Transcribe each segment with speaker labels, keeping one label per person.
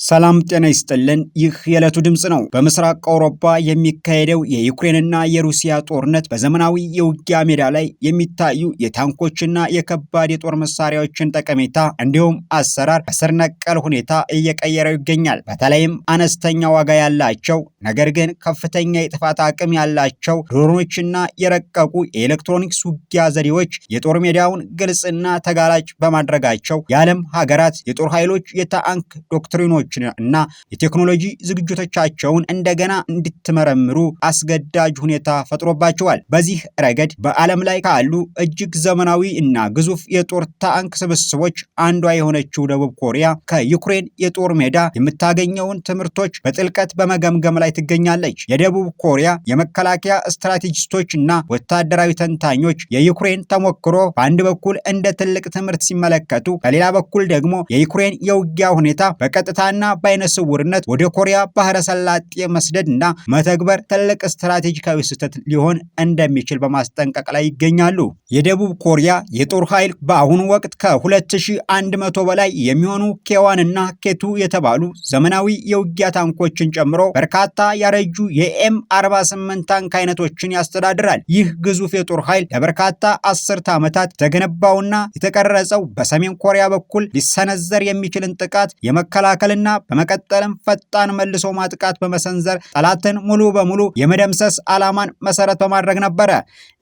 Speaker 1: ሰላም ጤና ይስጥልን። ይህ የዕለቱ ድምፅ ነው። በምስራቅ አውሮፓ የሚካሄደው የዩክሬንና የሩሲያ ጦርነት በዘመናዊ የውጊያ ሜዳ ላይ የሚታዩ የታንኮችና የከባድ የጦር መሳሪያዎችን ጠቀሜታ እንዲሁም አሰራር በስር ነቀል ሁኔታ እየቀየረው ይገኛል። በተለይም አነስተኛ ዋጋ ያላቸው ነገር ግን ከፍተኛ የጥፋት አቅም ያላቸው ድሮኖችና የረቀቁ የኤሌክትሮኒክስ ውጊያ ዘዴዎች የጦር ሜዳውን ግልጽና ተጋላጭ በማድረጋቸው የዓለም ሀገራት የጦር ኃይሎች የታንክ ዶክትሪኖች እና የቴክኖሎጂ ዝግጅቶቻቸውን እንደገና እንድትመረምሩ አስገዳጅ ሁኔታ ፈጥሮባቸዋል። በዚህ ረገድ በዓለም ላይ ካሉ እጅግ ዘመናዊ እና ግዙፍ የጦር ታንክ ስብስቦች አንዷ የሆነችው ደቡብ ኮሪያ ከዩክሬን የጦር ሜዳ የምታገኘውን ትምህርቶች በጥልቀት በመገምገም ላይ ትገኛለች። የደቡብ ኮሪያ የመከላከያ ስትራቴጂስቶች እና ወታደራዊ ተንታኞች የዩክሬን ተሞክሮ በአንድ በኩል እንደ ትልቅ ትምህርት ሲመለከቱ፣ በሌላ በኩል ደግሞ የዩክሬን የውጊያ ሁኔታ በቀጥታ እና በአይነ ስውርነት ወደ ኮሪያ ባህረ ሰላጤ መስደድ እና መተግበር ትልቅ ስትራቴጂካዊ ስህተት ሊሆን እንደሚችል በማስጠንቀቅ ላይ ይገኛሉ። የደቡብ ኮሪያ የጦር ኃይል በአሁኑ ወቅት ከ2100 በላይ የሚሆኑ ኬዋን እና ኬቱ የተባሉ ዘመናዊ የውጊያ ታንኮችን ጨምሮ በርካታ ያረጁ የኤም48 ታንክ አይነቶችን ያስተዳድራል። ይህ ግዙፍ የጦር ኃይል ለበርካታ አስርተ ዓመታት የተገነባውና የተቀረጸው በሰሜን ኮሪያ በኩል ሊሰነዘር የሚችልን ጥቃት የመከላከልና በመቀጠልም ፈጣን መልሶ ማጥቃት በመሰንዘር ጠላትን ሙሉ በሙሉ የመደምሰስ ዓላማን መሰረት በማድረግ ነበረ።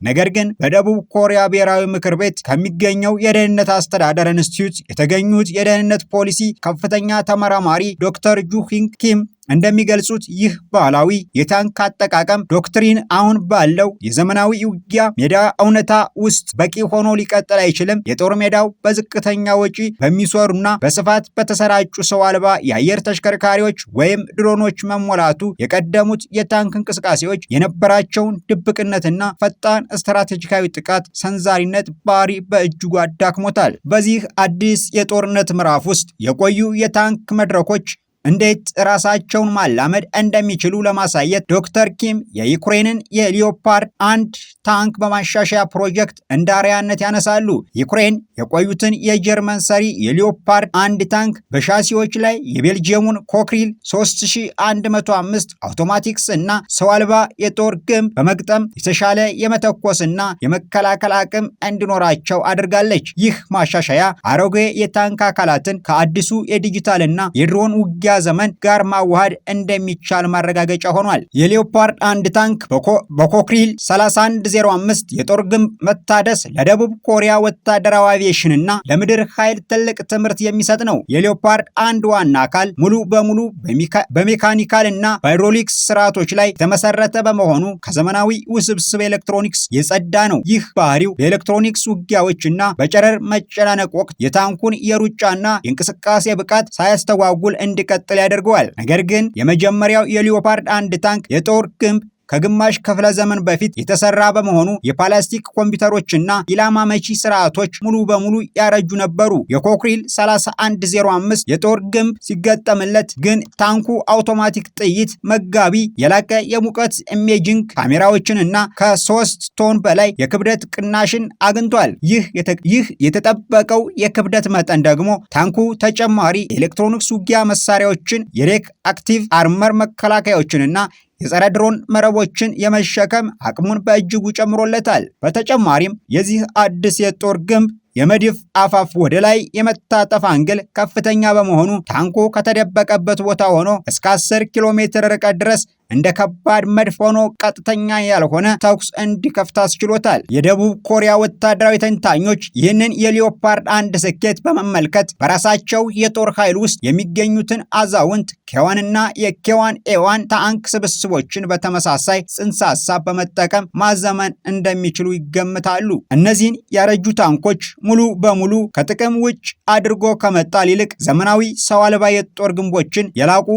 Speaker 1: ነገር ግን በደቡብ ኮሪያ ብሔራዊ ምክር ቤት ከሚገኘው የደህንነት አስተዳደር ኢንስቲትዩት የተገኙት የደህንነት ፖሊሲ ከፍተኛ ተመራማሪ ዶክተር ጁ ሂንግ ኪም እንደሚገልጹት ይህ ባህላዊ የታንክ አጠቃቀም ዶክትሪን አሁን ባለው የዘመናዊ ውጊያ ሜዳ እውነታ ውስጥ በቂ ሆኖ ሊቀጥል አይችልም። የጦር ሜዳው በዝቅተኛ ወጪ በሚሰሩና በስፋት በተሰራጩ ሰው አልባ የአየር ተሽከርካሪዎች ወይም ድሮኖች መሞላቱ የቀደሙት የታንክ እንቅስቃሴዎች የነበራቸውን ድብቅነትና ፈጣን ስትራቴጂካዊ ጥቃት ሰንዛሪነት ባህሪ በእጅጉ አዳክሞታል። በዚህ አዲስ የጦርነት ምዕራፍ ውስጥ የቆዩ የታንክ መድረኮች እንዴት ራሳቸውን ማላመድ እንደሚችሉ ለማሳየት ዶክተር ኪም የዩክሬንን የሊዮፓርድ 1 ታንክ በማሻሻያ ፕሮጀክት እንደ አርአያነት ያነሳሉ። ዩክሬን የቆዩትን የጀርመን ሰሪ የሊዮፓርድ 1 ታንክ በሻሲዎች ላይ የቤልጂየሙን ኮክሪል 3105 አውቶማቲክስ እና ሰው አልባ የጦር ግንብ በመግጠም የተሻለ የመተኮስና የመከላከል አቅም እንዲኖራቸው አድርጋለች። ይህ ማሻሻያ አሮጌ የታንክ አካላትን ከአዲሱ የዲጂታልና የድሮን ውጊያ ዘመን ጋር ማዋሃድ እንደሚቻል ማረጋገጫ ሆኗል። የሌኦፓርድ 1 ታንክ በኮክሪል 3105 የጦር ግንብ መታደስ ለደቡብ ኮሪያ ወታደራዊ አቪዬሽን እና ለምድር ኃይል ትልቅ ትምህርት የሚሰጥ ነው። የሌኦፓርድ 1 ዋና አካል ሙሉ በሙሉ በሜካኒካል እና በሃይድሮሊክስ ስርዓቶች ላይ የተመሰረተ በመሆኑ ከዘመናዊ ውስብስብ ኤሌክትሮኒክስ የጸዳ ነው። ይህ ባህሪው በኤሌክትሮኒክስ ውጊያዎች እና በጨረር መጨናነቅ ወቅት የታንኩን የሩጫና የእንቅስቃሴ ብቃት ሳያስተጓጉል እንዲቀጥል ያደርገዋል። ነገር ግን የመጀመሪያው የሊዮፓርድ 1 ታንክ የጦር ግንብ ከግማሽ ክፍለ ዘመን በፊት የተሰራ በመሆኑ የፕላስቲክ ኮምፒውተሮችና ኢላማ መቺ ስርዓቶች ሙሉ በሙሉ ያረጁ ነበሩ። የኮክሪል 3105 የጦር ግንብ ሲገጠምለት ግን ታንኩ አውቶማቲክ ጥይት መጋቢ፣ የላቀ የሙቀት ኢሜጂንግ ካሜራዎችን እና ከ3 ቶን በላይ የክብደት ቅናሽን አግኝቷል። ይህ የተጠበቀው የክብደት መጠን ደግሞ ታንኩ ተጨማሪ ኤሌክትሮኒክስ ውጊያ መሳሪያዎችን፣ የሬክ አክቲቭ አርመር መከላከያዎችንና የጸረ ድሮን መረቦችን የመሸከም አቅሙን በእጅጉ ጨምሮለታል። በተጨማሪም የዚህ አዲስ የጦር ግንብ የመድፍ አፋፍ ወደ ላይ የመታጠፍ አንግል ከፍተኛ በመሆኑ ታንኩ ከተደበቀበት ቦታ ሆኖ እስከ 10 ኪሎ ሜትር ርቀት ድረስ እንደ ከባድ መድፍ ሆኖ ቀጥተኛ ያልሆነ ተኩስ እንዲከፍት አስችሎታል። የደቡብ ኮሪያ ወታደራዊ ተንታኞች ይህንን የሊዮፓርድ 1 ስኬት በመመልከት በራሳቸው የጦር ኃይል ውስጥ የሚገኙትን አዛውንት ኬዋንና የኬዋን ኤዋን ታንክ ስብስቦችን በተመሳሳይ ጽንሰ ሐሳብ በመጠቀም ማዘመን እንደሚችሉ ይገምታሉ። እነዚህን ያረጁ ታንኮች ሙሉ በሙሉ ከጥቅም ውጭ አድርጎ ከመጣል ይልቅ ዘመናዊ ሰው አልባ የጦር ግንቦችን፣ የላቁ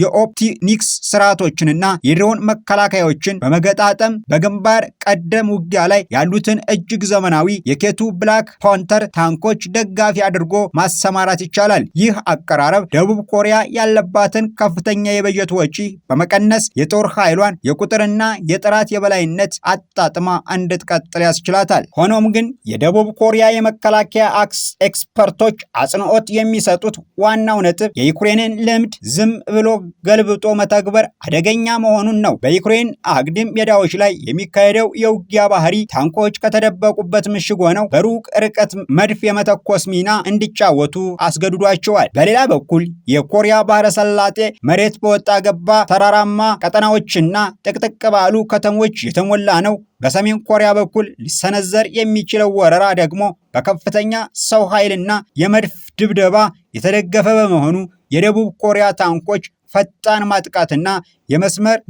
Speaker 1: የኦፕቲኒክስ ስርዓቶችን የሚሳይሎችንና የድሮን መከላከያዎችን በመገጣጠም በግንባር ቀደም ውጊያ ላይ ያሉትን እጅግ ዘመናዊ የኬቱ ብላክ ፓንተር ታንኮች ደጋፊ አድርጎ ማሰማራት ይቻላል። ይህ አቀራረብ ደቡብ ኮሪያ ያለባትን ከፍተኛ የበጀት ወጪ በመቀነስ የጦር ኃይሏን የቁጥርና የጥራት የበላይነት አጣጥማ እንድትቀጥል ያስችላታል። ሆኖም ግን የደቡብ ኮሪያ የመከላከያ ኤክስፐርቶች አጽንዖት የሚሰጡት ዋናው ነጥብ የዩክሬንን ልምድ ዝም ብሎ ገልብጦ መተግበር አደገኛ መሆኑን ነው። በዩክሬን አግድም ሜዳዎች ላይ የሚካሄደው የውጊያ ባህሪ ታንኮች ከተደበቁበት ምሽግ ሆነው በሩቅ ርቀት መድፍ የመተኮስ ሚና እንዲጫወቱ አስገድዷቸዋል። በሌላ በኩል የኮሪያ ባህረ ሰላጤ መሬት በወጣ ገባ ተራራማ ቀጠናዎችና ጥቅጥቅ ባሉ ከተሞች የተሞላ ነው። በሰሜን ኮሪያ በኩል ሊሰነዘር የሚችለው ወረራ ደግሞ በከፍተኛ ሰው ኃይልና የመድፍ ድብደባ የተደገፈ በመሆኑ የደቡብ ኮሪያ ታንኮች ፈጣን ማጥቃትና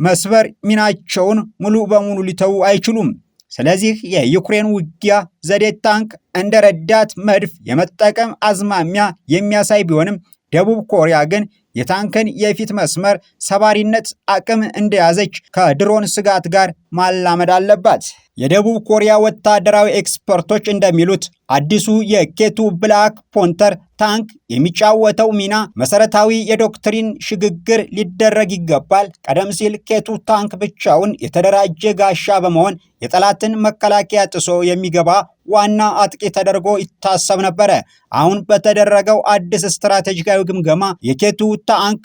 Speaker 1: መስበር ሚናቸውን ሙሉ በሙሉ ሊተዉ አይችሉም። ስለዚህ የዩክሬን ውጊያ ዘዴ ታንክ እንደ ረዳት መድፍ የመጠቀም አዝማሚያ የሚያሳይ ቢሆንም ደቡብ ኮሪያ ግን የታንክን የፊት መስመር ሰባሪነት አቅም እንደያዘች ከድሮን ስጋት ጋር ማላመድ አለባት። የደቡብ ኮሪያ ወታደራዊ ኤክስፐርቶች እንደሚሉት አዲሱ የኬቱ ብላክ ፓንተር ታንክ የሚጫወተው ሚና መሰረታዊ የዶክትሪን ሽግግር ሊደረግ ይገባል። ቀደም ሲል ኬቱ ታንክ ብቻውን የተደራጀ ጋሻ በመሆን የጠላትን መከላከያ ጥሶ የሚገባ ዋና አጥቂ ተደርጎ ይታሰብ ነበረ። አሁን በተደረገው አዲስ ስትራቴጂካዊ ግምገማ የኬቱ ታንክ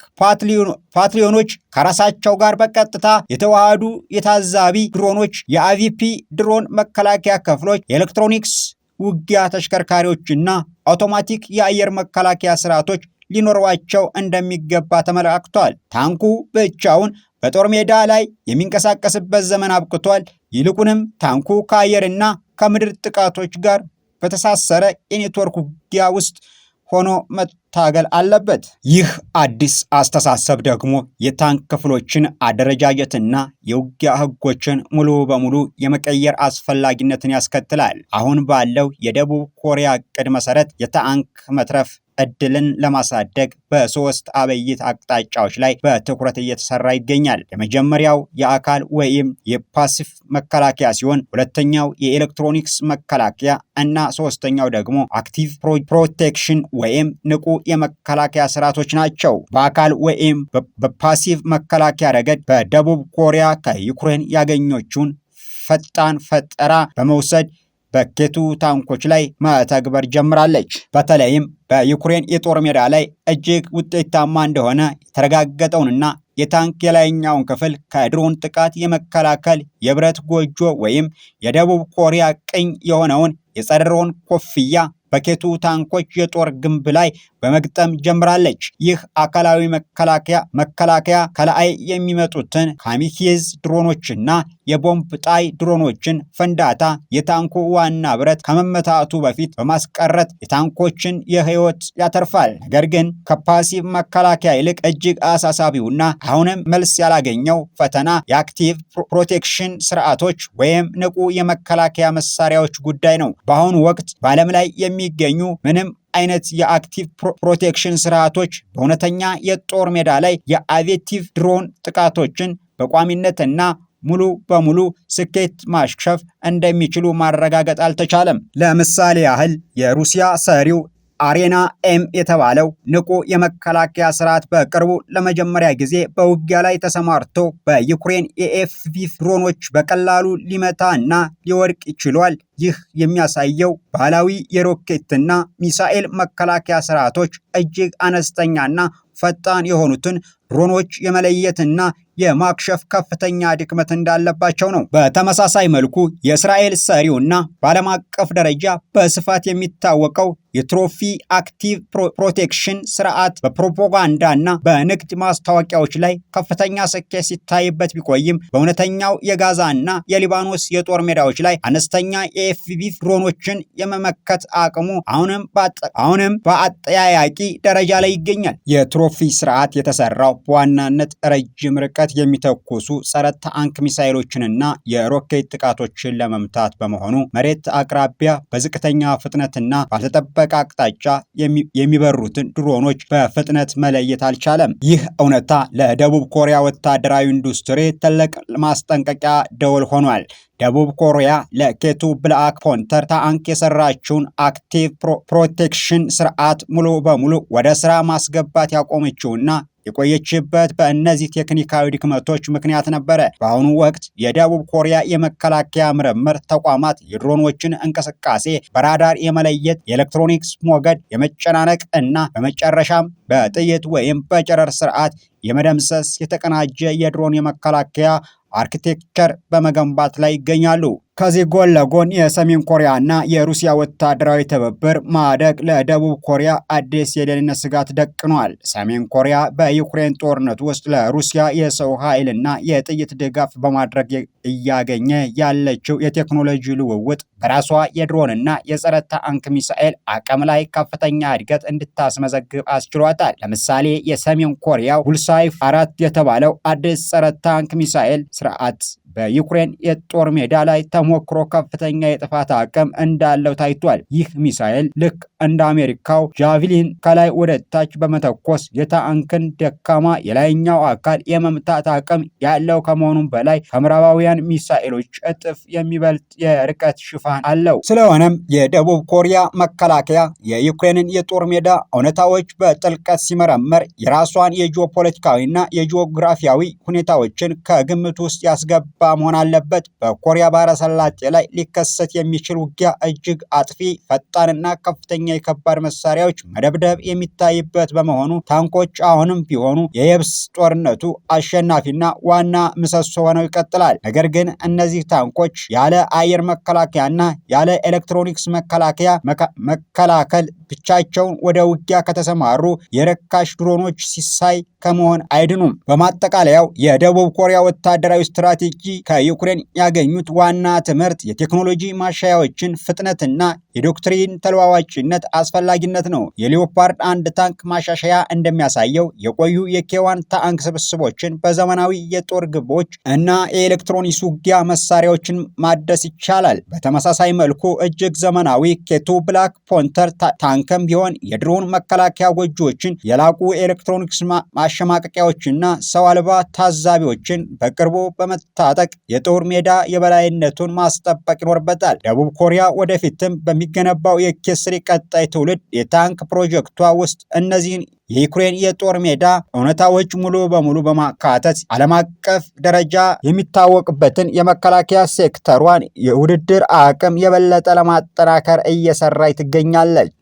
Speaker 1: ፓትሊዮኖች ከራሳቸው ጋር በቀጥታ የተዋሃዱ የታዛቢ ድሮኖች፣ የአቪፒ ድሮን መከላከያ ክፍሎች፣ የኤሌክትሮኒክስ ውጊያ ተሽከርካሪዎችና አውቶማቲክ የአየር መከላከያ ስርዓቶች ሊኖሯቸው እንደሚገባ ተመላክቷል። ታንኩ ብቻውን በጦር ሜዳ ላይ የሚንቀሳቀስበት ዘመን አብቅቷል። ይልቁንም ታንኩ ከአየርና ከምድር ጥቃቶች ጋር በተሳሰረ የኔትወርክ ውጊያ ውስጥ ሆኖ መታገል አለበት። ይህ አዲስ አስተሳሰብ ደግሞ የታንክ ክፍሎችን አደረጃጀትና የውጊያ ህጎችን ሙሉ በሙሉ የመቀየር አስፈላጊነትን ያስከትላል። አሁን ባለው የደቡብ ኮሪያ ዕቅድ መሰረት የታንክ መትረፍ እድልን ለማሳደግ በሶስት አበይት አቅጣጫዎች ላይ በትኩረት እየተሰራ ይገኛል። የመጀመሪያው የአካል ወይም የፓሲቭ መከላከያ ሲሆን፣ ሁለተኛው የኤሌክትሮኒክስ መከላከያ እና ሶስተኛው ደግሞ አክቲቭ ፕሮቴክሽን ወይም ንቁ የመከላከያ ስርዓቶች ናቸው። በአካል ወይም በፓሲቭ መከላከያ ረገድ በደቡብ ኮሪያ ከዩክሬን ያገኘችውን ፈጣን ፈጠራ በመውሰድ በኬቱ ታንኮች ላይ መተግበር ጀምራለች። በተለይም በዩክሬን የጦር ሜዳ ላይ እጅግ ውጤታማ እንደሆነ የተረጋገጠውንና የታንክ የላይኛውን ክፍል ከድሮን ጥቃት የመከላከል የብረት ጎጆ ወይም የደቡብ ኮሪያ ቅኝ የሆነውን የጸረ ድሮን ኮፍያ በኬቱ ታንኮች የጦር ግንብ ላይ በመግጠም ጀምራለች። ይህ አካላዊ መከላከያ ከላይ የሚመጡትን ካሚካዜ ድሮኖችና የቦምብ ጣይ ድሮኖችን ፍንዳታ የታንኩ ዋና ብረት ከመመታቱ በፊት በማስቀረት የታንኮችን የህይወት ያተርፋል። ነገር ግን ከፓሲቭ መከላከያ ይልቅ እጅግ አሳሳቢውና አሁንም መልስ ያላገኘው ፈተና የአክቲቭ ፕሮቴክሽን ስርዓቶች ወይም ንቁ የመከላከያ መሳሪያዎች ጉዳይ ነው። በአሁኑ ወቅት በዓለም ላይ የሚገኙ ምንም አይነት የአክቲቭ ፕሮቴክሽን ስርዓቶች በእውነተኛ የጦር ሜዳ ላይ የአቪዬቲቭ ድሮን ጥቃቶችን በቋሚነትና ሙሉ በሙሉ ስኬት ማክሸፍ እንደሚችሉ ማረጋገጥ አልተቻለም። ለምሳሌ ያህል የሩሲያ ሰሪው አሬና ኤም የተባለው ንቁ የመከላከያ ስርዓት በቅርቡ ለመጀመሪያ ጊዜ በውጊያ ላይ ተሰማርቶ በዩክሬን የኤፍፒቪ ድሮኖች በቀላሉ ሊመታ እና ሊወድቅ ችሏል። ይህ የሚያሳየው ባህላዊ የሮኬትና ሚሳኤል መከላከያ ስርዓቶች እጅግ አነስተኛና ፈጣን የሆኑትን ድሮኖች የመለየትና የማክሸፍ ከፍተኛ ድክመት እንዳለባቸው ነው። በተመሳሳይ መልኩ የእስራኤል ሰሪውና በዓለም አቀፍ ደረጃ በስፋት የሚታወቀው የትሮፊ አክቲቭ ፕሮቴክሽን ስርዓት በፕሮፓጋንዳና በንግድ ማስታወቂያዎች ላይ ከፍተኛ ስኬት ሲታይበት ቢቆይም በእውነተኛው የጋዛና የሊባኖስ የጦር ሜዳዎች ላይ አነስተኛ የኤፍፒቪ ድሮኖችን የመመከት አቅሙ አሁንም በአጠያያቂ ደረጃ ላይ ይገኛል። ፕሮፊ ስርዓት የተሰራው በዋናነት ረጅም ርቀት የሚተኩሱ ጸረ ታንክ ሚሳኤሎችንና የሮኬት ጥቃቶችን ለመምታት በመሆኑ መሬት አቅራቢያ በዝቅተኛ ፍጥነትና ባልተጠበቀ አቅጣጫ የሚበሩትን ድሮኖች በፍጥነት መለየት አልቻለም። ይህ እውነታ ለደቡብ ኮሪያ ወታደራዊ ኢንዱስትሪ ትልቅ ማስጠንቀቂያ ደወል ሆኗል። ደቡብ ኮሪያ ለኬቱ ብላክ ፓንተር ታንክ የሰራችውን አክቲቭ ፕሮቴክሽን ስርዓት ሙሉ በሙሉ ወደ ስራ ማስገባት ያቆመችውና የቆየችበት በእነዚህ ቴክኒካዊ ድክመቶች ምክንያት ነበረ። በአሁኑ ወቅት የደቡብ ኮሪያ የመከላከያ ምርምር ተቋማት የድሮኖችን እንቅስቃሴ በራዳር የመለየት፣ የኤሌክትሮኒክስ ሞገድ የመጨናነቅ እና በመጨረሻም በጥይት ወይም በጨረር ስርዓት የመደምሰስ የተቀናጀ የድሮን የመከላከያ አርኪቴክቸር በመገንባት ላይ ይገኛሉ። ከዚህ ጎን ለጎን የሰሜን ኮሪያ እና የሩሲያ ወታደራዊ ትብብር ማደግ ለደቡብ ኮሪያ አዲስ የደህንነት ስጋት ደቅኗል። ሰሜን ኮሪያ በዩክሬን ጦርነት ውስጥ ለሩሲያ የሰው ኃይልና የጥይት ድጋፍ በማድረግ እያገኘ ያለችው የቴክኖሎጂ ልውውጥ በራሷ የድሮንና የጸረ ታንክ ሚሳኤል አቅም ላይ ከፍተኛ እድገት እንድታስመዘግብ አስችሏታል። ለምሳሌ የሰሜን ኮሪያው ቡልሳይ 4 የተባለው አዲስ ጸረ ታንክ ሚሳኤል ስርዓት በዩክሬን የጦር ሜዳ ላይ ተሞክሮ ከፍተኛ የጥፋት አቅም እንዳለው ታይቷል። ይህ ሚሳኤል ልክ እንደ አሜሪካው ጃቪሊን ከላይ ወደ ታች በመተኮስ የታንክን ደካማ የላይኛው አካል የመምታት አቅም ያለው ከመሆኑም በላይ ከምዕራባውያን ሚሳኤሎች እጥፍ የሚበልጥ የርቀት ሽፋን አለው። ስለሆነም የደቡብ ኮሪያ መከላከያ የዩክሬንን የጦር ሜዳ እውነታዎች በጥልቀት ሲመረመር የራሷን የጂኦፖለቲካዊና የጂኦግራፊያዊ ሁኔታዎችን ከግምት ውስጥ ያስገባ መሆን አለበት። በኮሪያ ባህረ ሰላጤ ላይ ሊከሰት የሚችል ውጊያ እጅግ አጥፊ፣ ፈጣንና ከፍተኛ የከባድ መሳሪያዎች መደብደብ የሚታይበት በመሆኑ ታንኮች አሁንም ቢሆኑ የየብስ ጦርነቱ አሸናፊና ዋና ምሰሶ ሆነው ይቀጥላል። ነገር ግን እነዚህ ታንኮች ያለ አየር መከላከያና ያለ ኤሌክትሮኒክስ መከላከል ብቻቸውን ወደ ውጊያ ከተሰማሩ የረካሽ ድሮኖች ሲሳይ ከመሆን አይድኑም። በማጠቃለያው የደቡብ ኮሪያ ወታደራዊ ስትራቴጂ ከዩክሬን ያገኙት ዋና ትምህርት የቴክኖሎጂ ማሻሻያዎችን ፍጥነትና የዶክትሪን ተለዋዋጭነት አስፈላጊነት ነው። የሊዮፓርድ 1 ታንክ ማሻሻያ እንደሚያሳየው የቆዩ የኬዋን ታንክ ስብስቦችን በዘመናዊ የጦር ግቦች እና የኤሌክትሮኒክስ ውጊያ መሳሪያዎችን ማደስ ይቻላል። በተመሳሳይ መልኩ እጅግ ዘመናዊ ኬቱ ብላክ ፓንተር ታንክም ቢሆን የድሮን መከላከያ ጎጆዎችን፣ የላቁ ኤሌክትሮኒክስ ማሸማቀቂያዎችና ሰው አልባ ታዛቢዎችን በቅርቡ በመታጠቅ የጦር ሜዳ የበላይነቱን ማስጠበቅ ይኖርበታል። ደቡብ ኮሪያ ወደፊትም በሚገነባው የኬስሪ ቀጣይ ትውልድ የታንክ ፕሮጀክቷ ውስጥ እነዚህን የዩክሬን የጦር ሜዳ እውነታዎች ሙሉ በሙሉ በማካተት ዓለም አቀፍ ደረጃ የሚታወቅበትን የመከላከያ ሴክተሯን የውድድር አቅም የበለጠ ለማጠናከር እየሰራች ትገኛለች።